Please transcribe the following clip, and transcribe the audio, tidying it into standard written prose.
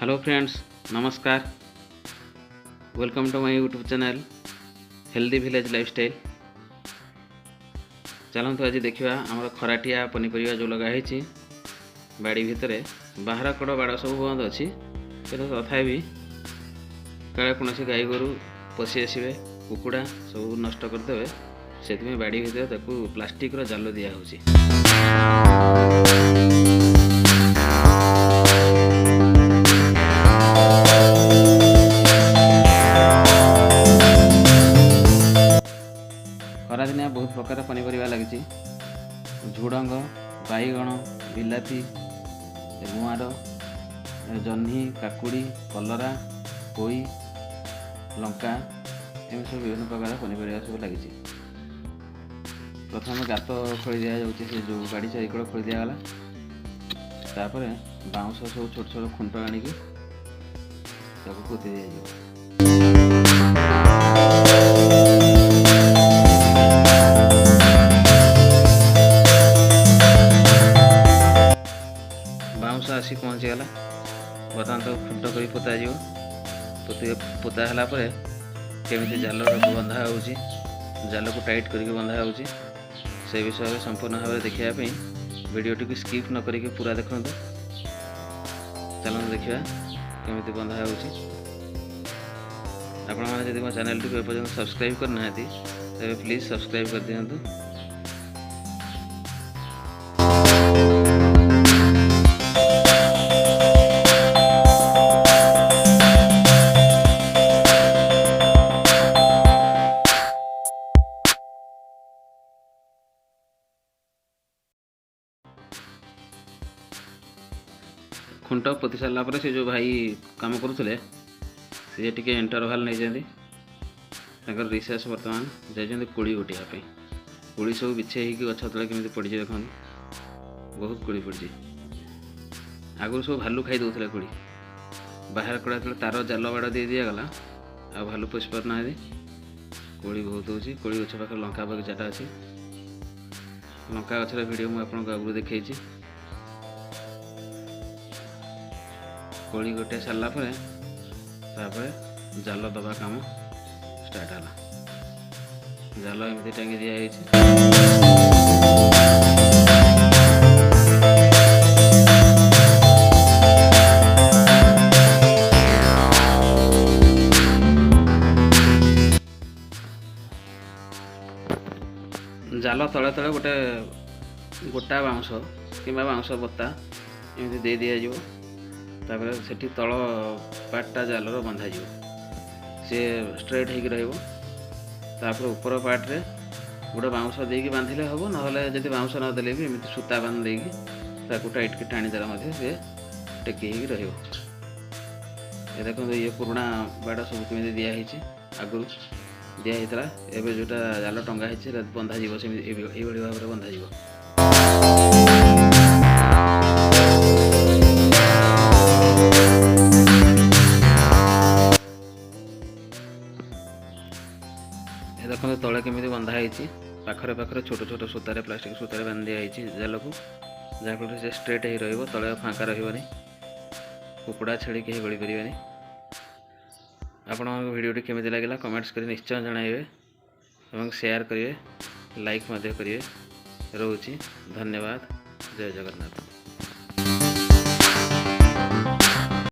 Hello friends, नमस्कार। Welcome to my YouTube channel healthy village lifestyle. चलतु आज देखा आम खराटिया पनीपरिया जो लगाई बाड़ी भितर बाहर कड़ बाड़ सब बंद अच्छी तथापि काले कौन गाई गोरु पशि आसवे कुकुड़ा सब नष्ट करदे से बाड़ी भितर प्लास्टिक जाल दिहूँ। खरादिनिया बहुत प्रकार पनीपरिया लगी झुड़ंग बैगण बिलाती गुआर जह्नी काकुड़ी कलरा पोई लंका एम सब विभिन्न प्रकार पनीपरिया सब लगी। प्रथम गात खोली दि जाऊँगी जो गाड़ी चारिकड़ खोली दिगला तापर बाउंश सब छोट छोट खुंट आणिक पोती दि बाउंश आसी पहुँचीगला। बर्तमान तो खुंट कर पोता पोता है केमी जाल बंधा हो जाल को टाइट करके बंधा हो से विषय में संपूर्ण भाव में देखापी वीडियो टी स्किप न करके पूरा देखते। चलते देखा केमी बंधा हो। आपण मैंने जब मो चैनल टी पर्यटन सब्सक्राइब करना तेज प्लीज सब्सक्राइब कर दिंतु। खुंट पोती सारा पर से जो भाई काम करुले सी टे इंटरवाल नहीं जाती रिसर्च बर्तमान जाइए कोड़ी गोटियापी कोड़ी सब बिछे गछ तले केमी पड़ी देखते बहुत कोड़ी पड़ी। आगुरी सब भालू खाई दूसरे कोड़ी बाहर कड़ा तार जाल बाड़ दे दिगला आ भालू पशि पारना कोड़ी बहुत हो। कोड़ी गछ पाखे लंका बगीचाटा अच्छी लंका गचर भिडियो मुझे आगुरी देखी कोड़ी गोटे सारा जाल दबा काम स्टार्ट है। जाल एमती टांगी दिखाई जाल तले तले गोटे गोटा बाउंश कि बाउंश बत्ता एमती दे दि जाव तापर से तल पार्टा जाल बंधा सी स्ट्रेट हो ऊपर पार्ट रे गोटे बाउंश देकी बांधिले हम ना जब बाउंश नदेले भी एमती सूता बांध देकी टाइट की टाणी देला सी टेकी देखो ये पुराणा बाड़ सब कमी दिखाई आगु दिखाई एवं जोटा जाल टंगा बंधा भाव में बंधा। देखो तले केमी बंधाई पाखरे पाखरे छोट छोट सूतार प्लास्टिक सूतार बांध दिखाई जाल को जहाँफल से स्ट्रेट हो तले फाँका रही कुकुड़ा छेड़ी कहीं गली पारे। आपण भिडियोटी केमी लगे कमेंट्स कर निश्चय जनइबे और शेयर करेंगे लाइक करेंगे। रोची धन्यवाद। जय जगन्नाथ।